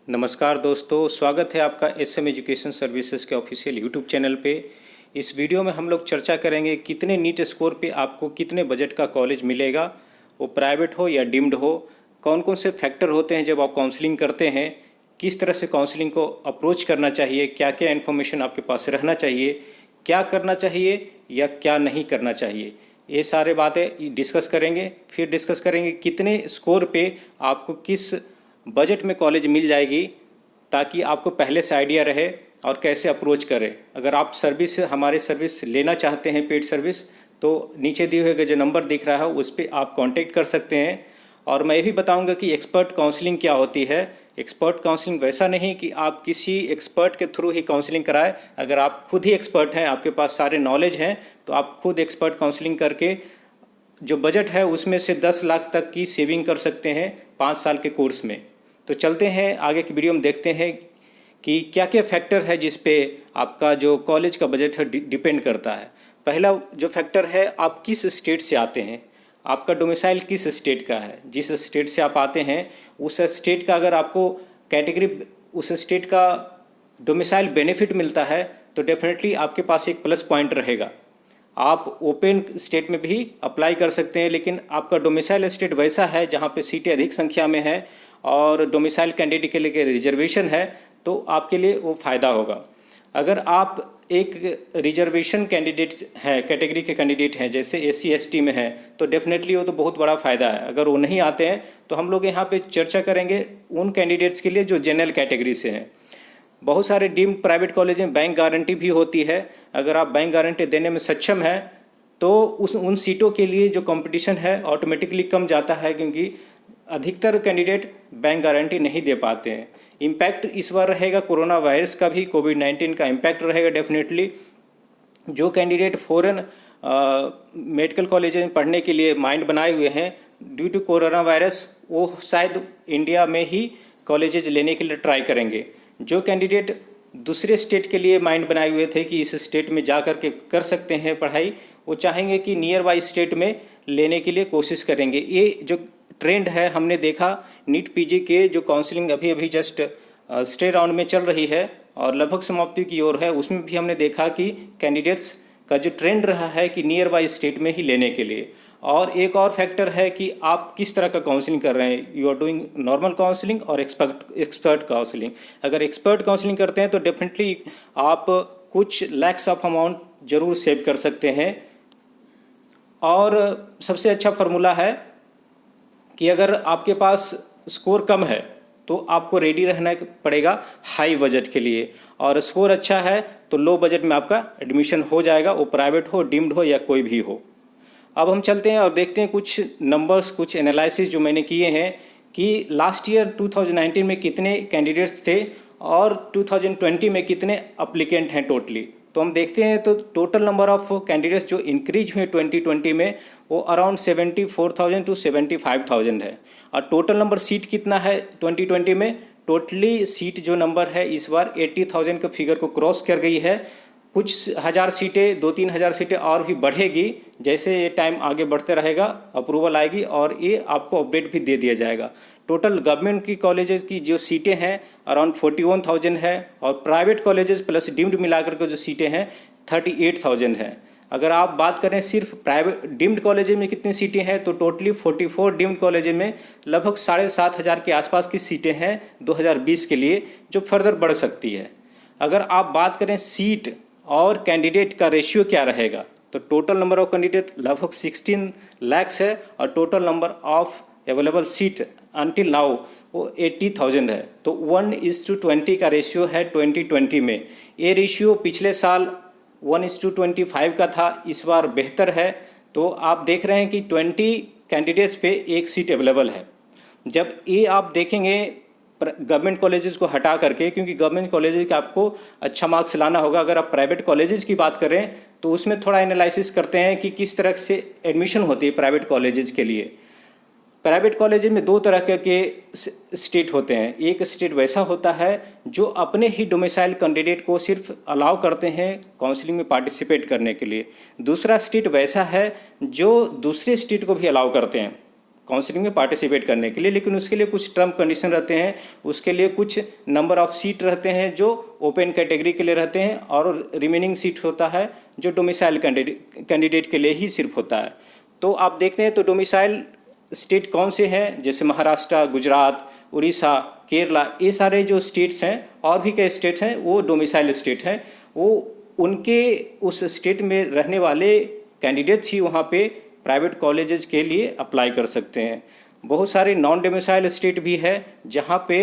नमस्कार दोस्तों, स्वागत है आपका एसएम एजुकेशन सर्विसेज के ऑफिशियल यूट्यूब चैनल पे। इस वीडियो में हम लोग चर्चा करेंगे कितने नीट स्कोर पे आपको कितने बजट का कॉलेज मिलेगा, वो प्राइवेट हो या डीम्ड हो, कौन कौन से फैक्टर होते हैं जब आप काउंसलिंग करते हैं, किस तरह से काउंसलिंग को अप्रोच करना चाहिए, क्या क्या इन्फॉर्मेशन आपके पास रहना चाहिए, क्या करना चाहिए या क्या नहीं करना चाहिए, ये सारे बातें डिस्कस करेंगे। फिर डिस्कस करेंगे कितने स्कोर पे आपको किस बजट में कॉलेज मिल जाएगी, ताकि आपको पहले से आइडिया रहे और कैसे अप्रोच करें। अगर आप हमारे सर्विस लेना चाहते हैं, पेड सर्विस, तो नीचे दिए हुए जो नंबर दिख रहा है उस पर आप कांटेक्ट कर सकते हैं। और मैं ये भी बताऊंगा कि एक्सपर्ट काउंसलिंग क्या होती है। एक्सपर्ट काउंसलिंग वैसा नहीं कि आप किसी एक्सपर्ट के थ्रू ही काउंसलिंग कराएं। अगर आप खुद ही एक्सपर्ट हैं, आपके पास सारे नॉलेज हैं, तो आप खुद एक्सपर्ट काउंसलिंग करके जो बजट है उसमें से 10 लाख तक की सेविंग कर सकते हैं 5 साल के कोर्स में। तो चलते हैं आगे की वीडियो में, देखते हैं कि क्या क्या फैक्टर है जिस पे आपका जो कॉलेज का बजट है डिपेंड करता है। पहला जो फैक्टर है, आप किस स्टेट से आते हैं, आपका डोमिसाइल किस स्टेट का है। जिस स्टेट से आप आते हैं उस स्टेट का अगर आपको कैटेगरी, उस स्टेट का डोमिसाइल बेनिफिट मिलता है तो डेफिनेटली आपके पास एक प्लस पॉइंट रहेगा। आप ओपन स्टेट में भी अप्लाई कर सकते हैं, लेकिन आपका डोमिसाइल स्टेट वैसा है जहाँ पे सीटें अधिक संख्या में है और डोमिसाइल कैंडिडेट के लिए रिजर्वेशन है, तो आपके लिए वो फ़ायदा होगा। अगर आप एक रिजर्वेशन कैंडिडेट हैं, कैटेगरी के कैंडिडेट हैं, जैसे SC ST में हैं, तो डेफिनेटली वो तो बहुत बड़ा फ़ायदा है। अगर वो नहीं आते हैं तो हम लोग यहाँ पे चर्चा करेंगे उन कैंडिडेट्स के लिए जो जनरल कैटेगरी से हैं। बहुत सारे डीम्ड प्राइवेट कॉलेज में बैंक गारंटी भी होती है। अगर आप बैंक गारंटी देने में सक्षम हैं तो उन सीटों के लिए जो कंपटीशन है ऑटोमेटिकली कम जाता है, क्योंकि अधिकतर कैंडिडेट बैंक गारंटी नहीं दे पाते हैं। इम्पैक्ट इस बार रहेगा कोरोना वायरस का भी, कोविड-19 का इम्पैक्ट रहेगा डेफिनेटली। जो कैंडिडेट फॉरेन मेडिकल कॉलेज में पढ़ने के लिए माइंड बनाए हुए हैं ड्यू टू कोरोना वायरस, वो शायद इंडिया में ही कॉलेजेज लेने के लिए ट्राई करेंगे। जो कैंडिडेट दूसरे स्टेट के लिए माइंड बनाए हुए थे कि इस स्टेट में जा कर के कर सकते हैं पढ़ाई, वो चाहेंगे कि नियर बाई स्टेट में लेने के लिए कोशिश करेंगे। ये जो ट्रेंड है हमने देखा, नीट PG के जो काउंसलिंग अभी अभी जस्ट स्टे राउंड में चल रही है और लगभग समाप्ति की ओर है, उसमें भी हमने देखा कि कैंडिडेट्स का जो ट्रेंड रहा है कि नियर बाई स्टेट में ही लेने के लिए। और एक और फैक्टर है कि आप किस तरह का काउंसलिंग कर रहे हैं, you are doing normal counselling और एक्सपर्ट काउंसलिंग। अगर एक्सपर्ट काउंसलिंग करते हैं तो डेफिनेटली आप कुछ लैक्स ऑफ अमाउंट ज़रूर सेव कर सकते हैं। और सबसे अच्छा फार्मूला है कि अगर आपके पास स्कोर कम है तो आपको रेडी रहना पड़ेगा हाई बजट के लिए, और स्कोर अच्छा है तो लो बजट में आपका एडमिशन हो जाएगा, वो प्राइवेट हो, डीम्ड हो या कोई भी हो। अब हम चलते हैं और देखते हैं कुछ नंबर्स, कुछ एनालिसिस जो मैंने किए हैं कि लास्ट ईयर 2019 में कितने कैंडिडेट्स थे और 2020 में कितने अप्लीकेंट हैं टोटली। तो हम देखते हैं तो टोटल नंबर ऑफ कैंडिडेट्स जो इंक्रीज हुए 2020 में वो अराउंड 74,000 टू 75,000 है। और टोटल नंबर सीट कितना है 2020 में, टोटली सीट जो नंबर है इस बार 80,000 के फिगर को क्रॉस कर गई है। कुछ हज़ार सीटें, 2-3 हज़ार सीटें और भी बढ़ेगी जैसे ये टाइम आगे बढ़ते रहेगा, अप्रूवल आएगी और ये आपको अपडेट भी दे दिया जाएगा। टोटल गवर्नमेंट की कॉलेजेस की जो सीटें हैं अराउंड 41,000 है, और प्राइवेट कॉलेजेस प्लस डीम्ड मिलाकर के जो सीटें हैं 38,000 हैं। अगर आप बात करें सिर्फ प्राइवेट डीम्ड कॉलेज में कितनी सीटें हैं तो टोटली 44 डीम्ड कॉलेज में लगभग 7,500 के आसपास की सीटें हैं 2020 के लिए, जो फर्दर बढ़ सकती है। अगर आप बात करें सीट और कैंडिडेट का रेशियो क्या रहेगा, तो टोटल नंबर ऑफ कैंडिडेट लगभग 16 लाख्स है और total number of available seat until now वो 80,000 है। तो 1:20 का रेशियो है 2020 में। ये रेशियो पिछले साल 1:25 का था, इस बार बेहतर है। तो आप देख रहे हैं कि 20 कैंडिडेट्स पे एक सीट अवेलेबल है। जब ये आप देखेंगे गवर्नमेंट कॉलेजेस को हटा करके, क्योंकि गवर्नमेंट कॉलेजेस का आपको अच्छा मार्क्स लाना होगा। अगर आप प्राइवेट कॉलेजेस की बात करें तो उसमें थोड़ा एनालिसिस करते हैं कि किस तरह से एडमिशन होती है प्राइवेट कॉलेजेस के लिए। प्राइवेट कॉलेज में 2 तरह के स्टेट होते हैं। एक स्टेट वैसा होता है जो अपने ही डोमिसाइल कैंडिडेट को सिर्फ अलाउ करते हैं काउंसलिंग में पार्टिसिपेट करने के लिए। दूसरा स्टेट वैसा है जो दूसरे स्टेट को भी अलाउ करते हैं। काउंसलिंग में पार्टिसिपेट करने के लिए, लेकिन उसके लिए कुछ टर्म कंडीशन रहते हैं, उसके लिए कुछ नंबर ऑफ सीट रहते हैं जो ओपन कैटेगरी के लिए रहते हैं, और रिमेनिंग सीट होता है जो डोमिसाइल कैंडिडेट के लिए ही सिर्फ होता है। तो आप देखते हैं तो डोमिसाइल स्टेट कौन से हैं, जैसे महाराष्ट्र, गुजरात, उड़ीसा, केरला, ये सारे जो स्टेट्स हैं और भी कई स्टेट्स हैं वो डोमिसाइल स्टेट हैं। वो उनके उस स्टेट में रहने वाले कैंडिडेट्स ही वहाँ पे प्राइवेट कॉलेजेस के लिए अप्लाई कर सकते हैं। बहुत सारे नॉन डोमिसाइल स्टेट भी है जहाँ पे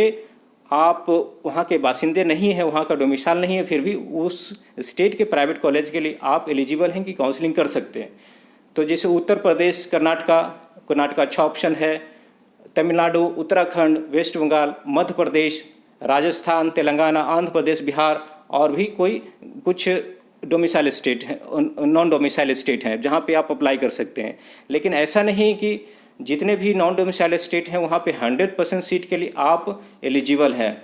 आप वहाँ के बासिंदे नहीं हैं, वहाँ का डोमिसाइल नहीं है, फिर भी उस स्टेट के प्राइवेट कॉलेज के लिए आप एलिजिबल हैं कि काउंसलिंग कर सकते हैं। तो जैसे उत्तर प्रदेश, कर्नाटका अच्छा ऑप्शन है, तमिलनाडु, उत्तराखंड, वेस्ट बंगाल, मध्य प्रदेश, राजस्थान, तेलंगाना, आंध्र प्रदेश, बिहार और भी कुछ डोमिसाइल स्टेट हैं, नॉन डोमिसाइल स्टेट हैं जहाँ पे आप अप्लाई कर सकते हैं। लेकिन ऐसा नहीं कि जितने भी नॉन डोमिसाइल स्टेट हैं वहाँ पे 100% सीट के लिए आप एलिजिबल हैं।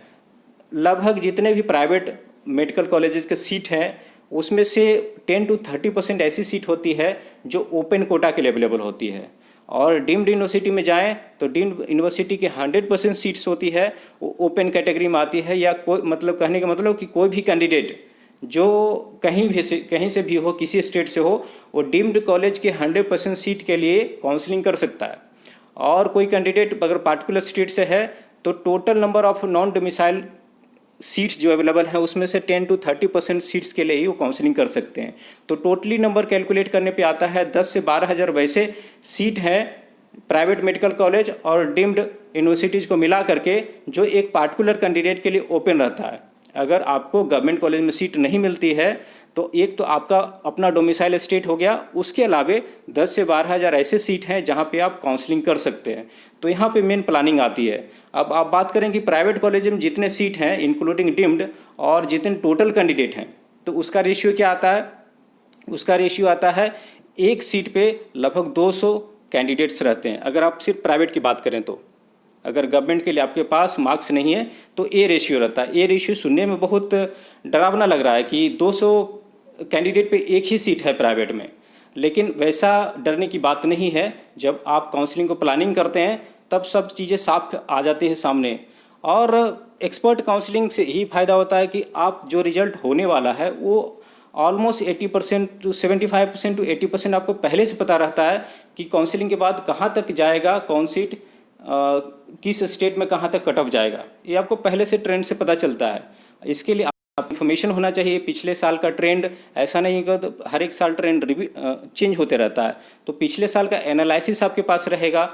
लगभग जितने भी प्राइवेट मेडिकल कॉलेजेस के सीट हैं उसमें से 10 to 30% ऐसी सीट होती है जो ओपन कोटा के लिए अवेलेबल होती है। और डीम्ड यूनिवर्सिटी में जाएं तो डीम्ड यूनिवर्सिटी की 100% सीट्स होती है, वो ओपन कैटेगरी में आती है, या कोई मतलब कहने का मतलब कि कोई भी कैंडिडेट जो कहीं से भी हो, किसी स्टेट से हो, वो डीम्ड कॉलेज के 100% सीट के लिए काउंसलिंग कर सकता है। और कोई कैंडिडेट अगर पार्टिकुलर स्टेट से है तो total number of non domicile seats जो अवेलेबल हैं उसमें से 10 to 30% सीट्स के लिए ही वो काउंसलिंग कर सकते हैं। तो टोटली नंबर कैलकुलेट करने पे आता है 10 से 12 हज़ार वैसे सीट हैं प्राइवेट मेडिकल कॉलेज और डीम्ड यूनिवर्सिटीज़ को मिला करके जो एक पार्टिकुलर कैंडिडेट के लिए ओपन रहता है। अगर आपको गवर्नमेंट कॉलेज में सीट नहीं मिलती है तो एक तो आपका अपना डोमिसाइल स्टेट हो गया, उसके अलावे 10 से 12 हज़ार ऐसे सीट हैं जहां पे आप काउंसलिंग कर सकते हैं। तो यहां पे मेन प्लानिंग आती है। अब आप बात करें कि प्राइवेट कॉलेज में जितने सीट हैं इंक्लूडिंग डीम्ड और जितने टोटल कैंडिडेट हैं तो उसका रेशियो क्या आता है? उसका रेशियो आता है एक सीट पे लगभग 200 कैंडिडेट्स रहते हैं। अगर आप सिर्फ प्राइवेट की बात करें तो अगर गवर्नमेंट के लिए आपके पास मार्क्स नहीं है तो ए रेशियो रहता है। ए रेशियो सुनने में बहुत डरावना लग रहा है कि 200 कैंडिडेट पे एक ही सीट है प्राइवेट में, लेकिन वैसा डरने की बात नहीं है। जब आप काउंसलिंग को प्लानिंग करते हैं तब सब चीज़ें साफ आ जाती हैं सामने। और एक्सपर्ट काउंसलिंग से ही फ़ायदा होता है कि आप जो रिजल्ट होने वाला है वो ऑलमोस्ट 80% to 75% to 80% आपको पहले से पता रहता है कि काउंसलिंग के बाद कहाँ तक जाएगा, कौन सीट किस स्टेट में कहाँ तक कट ऑफ जाएगा, ये आपको पहले से ट्रेंड से पता चलता है। इसके लिए आप इन्फॉर्मेशन होना चाहिए पिछले साल का ट्रेंड। ऐसा नहीं कि तो हर एक साल ट्रेंड चेंज होते रहता है, तो पिछले साल का एनालिसिस आपके पास रहेगा,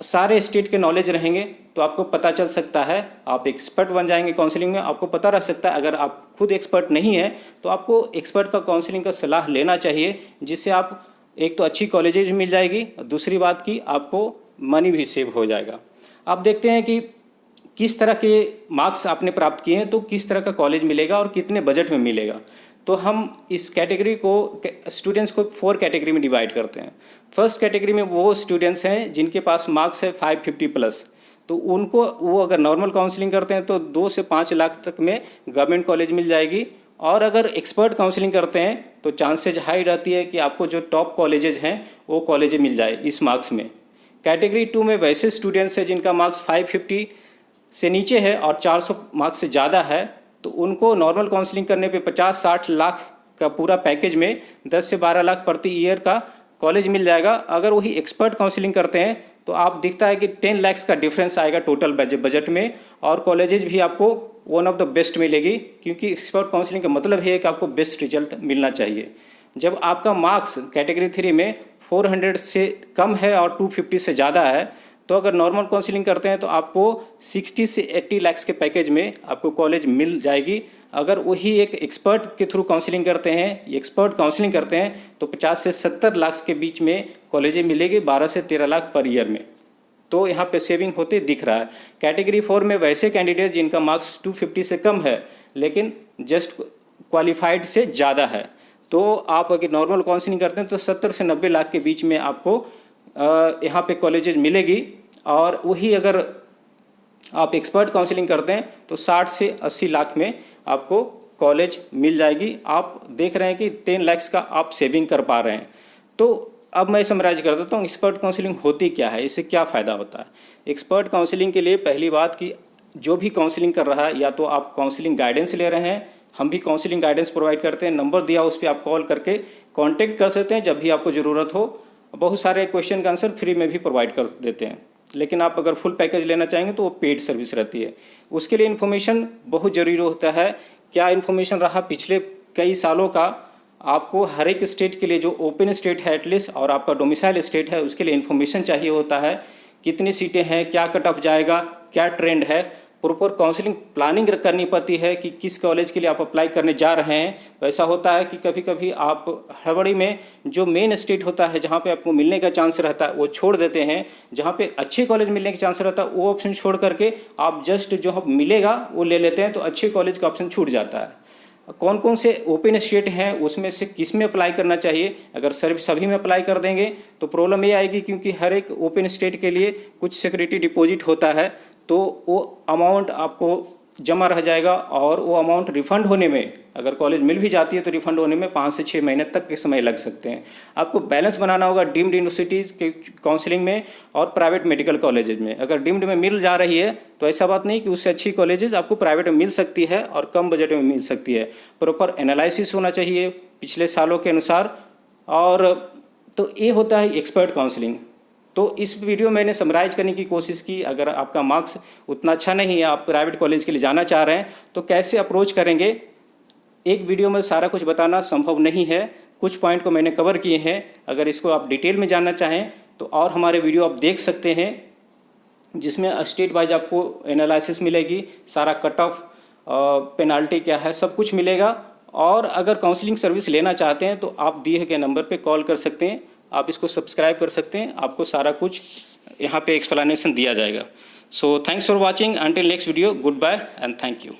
सारे स्टेट के नॉलेज रहेंगे तो आपको पता चल सकता है। आप एक्सपर्ट बन जाएंगे काउंसलिंग में, आपको पता रह सकता है। अगर आप खुद एक्सपर्ट नहीं है तो आपको एक्सपर्ट का काउंसलिंग का सलाह लेना चाहिए, जिससे आप एक तो अच्छी कॉलेजेज मिल जाएगी, दूसरी बात की आपको मनी भी सेव हो जाएगा। आप देखते हैं कि किस तरह के मार्क्स आपने प्राप्त किए हैं तो किस तरह का कॉलेज मिलेगा और कितने बजट में मिलेगा। तो हम इस कैटेगरी को स्टूडेंट्स को 4 कैटेगरी में डिवाइड करते हैं। फर्स्ट कैटेगरी में वो स्टूडेंट्स हैं जिनके पास मार्क्स है 550 प्लस, तो उनको वो अगर नॉर्मल काउंसलिंग करते हैं तो 2 से 5 लाख तक में गवर्नमेंट कॉलेज मिल जाएगी। और अगर एक्सपर्ट काउंसलिंग करते हैं तो चांसेज हाई रहती है कि आपको जो टॉप कॉलेजेस हैं वो कॉलेज मिल जाए इस मार्क्स में। कैटेगरी 2 में वैसे स्टूडेंट्स हैं जिनका मार्क्स 550 से नीचे है और 400 मार्क्स से ज़्यादा है, तो उनको नॉर्मल काउंसलिंग करने पे 50-60 लाख का पूरा पैकेज में 10 से 12 लाख प्रति ईयर का कॉलेज मिल जाएगा। अगर वही एक्सपर्ट काउंसलिंग करते हैं तो आप दिखता है कि 10 लाख का डिफरेंस आएगा टोटल बजट में, और कॉलेजेज भी आपको वन ऑफ द बेस्ट मिलेगी, क्योंकि एक्सपर्ट काउंसलिंग का मतलब है कि आपको बेस्ट रिजल्ट मिलना चाहिए। जब आपका मार्क्स कैटेगरी 3 में 400 से कम है और 250 से ज़्यादा है, तो अगर नॉर्मल काउंसलिंग करते हैं तो आपको 60 से 80 लाख के पैकेज में आपको कॉलेज मिल जाएगी। अगर वही एक एक्सपर्ट के थ्रू काउंसलिंग करते हैं, एक्सपर्ट काउंसलिंग करते हैं, तो 50 से 70 लाख के बीच में कॉलेजें मिलेगी 12 से 13 लाख पर ईयर में। तो यहाँ पे सेविंग होते दिख रहा है। कैटेगरी 4 में वैसे कैंडिडेट जिनका मार्क्स 250 से कम है लेकिन जस्ट क्वालिफाइड से ज़्यादा है, तो आप अगर नॉर्मल काउंसलिंग करते हैं तो 70 से 90 लाख के बीच में आपको यहाँ पे कॉलेजेस मिलेगी। और वही अगर आप एक्सपर्ट काउंसलिंग करते हैं तो 60 से 80 लाख में आपको कॉलेज मिल जाएगी। आप देख रहे हैं कि 10 लाख का आप सेविंग कर पा रहे हैं। तो अब मैं समराइज कर देता हूँ एक्सपर्ट काउंसलिंग होती क्या है, इससे क्या फ़ायदा होता है। एक्सपर्ट काउंसलिंग के लिए पहली बात कि जो भी काउंसलिंग कर रहा है, या तो आप काउंसलिंग गाइडेंस ले रहे हैं, हम भी काउंसलिंग गाइडेंस प्रोवाइड करते हैं, नंबर दिया उस पर आप कॉल करके कांटेक्ट कर सकते हैं जब भी आपको ज़रूरत हो। बहुत सारे क्वेश्चन का आंसर फ्री में भी प्रोवाइड कर देते हैं, लेकिन आप अगर फुल पैकेज लेना चाहेंगे तो वो पेड सर्विस रहती है। उसके लिए इन्फॉर्मेशन बहुत ज़रूरी होता है। क्या इन्फॉर्मेशन रहा पिछले कई सालों का, आपको हर एक स्टेट के लिए जो ओपन स्टेट है एटलीस्ट और आपका डोमिसाइल स्टेट है उसके लिए इन्फॉर्मेशन चाहिए होता है। कितनी सीटें हैं, क्या कट ऑफ जाएगा, क्या ट्रेंड है, प्रॉपर काउंसलिंग प्लानिंग करनी पड़ती है कि किस कॉलेज के लिए आप अप्लाई करने जा रहे हैं। वैसा होता है कि कभी कभी आप हड़बड़ी में जो मेन स्टेट होता है जहाँ पे आपको मिलने का चांस रहता है वो छोड़ देते हैं, जहाँ पे अच्छे कॉलेज मिलने का चांस रहता है वो ऑप्शन छोड़ करके आप जस्ट जो मिलेगा वो ले लेते हैं, तो अच्छे कॉलेज का ऑप्शन छूट जाता है। कौन कौन से ओपन स्टेट हैं उसमें से किस में अप्लाई करना चाहिए, अगर सभी में अप्लाई कर देंगे तो प्रॉब्लम ये आएगी, क्योंकि हर एक ओपन स्टेट के लिए कुछ सिक्योरिटी डिपॉजिट होता है, तो वो अमाउंट आपको जमा रह जाएगा और वो अमाउंट रिफ़ंड होने में, अगर कॉलेज मिल भी जाती है तो रिफ़ंड होने में 5 से 6 महीने तक के समय लग सकते हैं। आपको बैलेंस बनाना होगा डीम्ड यूनिवर्सिटीज़ के काउंसलिंग में और प्राइवेट मेडिकल कॉलेजेस में। अगर डीम्ड में मिल जा रही है तो ऐसा बात नहीं कि उससे अच्छी कॉलेजेस आपको प्राइवेट में मिल सकती है और कम बजट में मिल सकती है। प्रॉपर एनालिसिस होना चाहिए पिछले सालों के अनुसार, और तो ये होता है एक्सपर्ट काउंसलिंग। तो इस वीडियो में मैंने समराइज करने की कोशिश की। अगर आपका मार्क्स उतना अच्छा नहीं है, आप प्राइवेट कॉलेज के लिए जाना चाह रहे हैं तो कैसे अप्रोच करेंगे, एक वीडियो में सारा कुछ बताना संभव नहीं है। कुछ पॉइंट को मैंने कवर किए हैं। अगर इसको आप डिटेल में जानना चाहें तो और हमारे वीडियो आप देख सकते हैं, जिसमें स्टेट वाइज आपको एनालिसिस मिलेगी, सारा कट ऑफ, पेनाल्टी क्या है, सब कुछ मिलेगा। और अगर काउंसलिंग सर्विस लेना चाहते हैं तो आप दिए गए नंबर पे कॉल कर सकते हैं, आप इसको सब्सक्राइब कर सकते हैं, आपको सारा कुछ यहाँ पे एक्सप्लेनेशन दिया जाएगा। So thanks for watching, until next video, goodbye and thank you.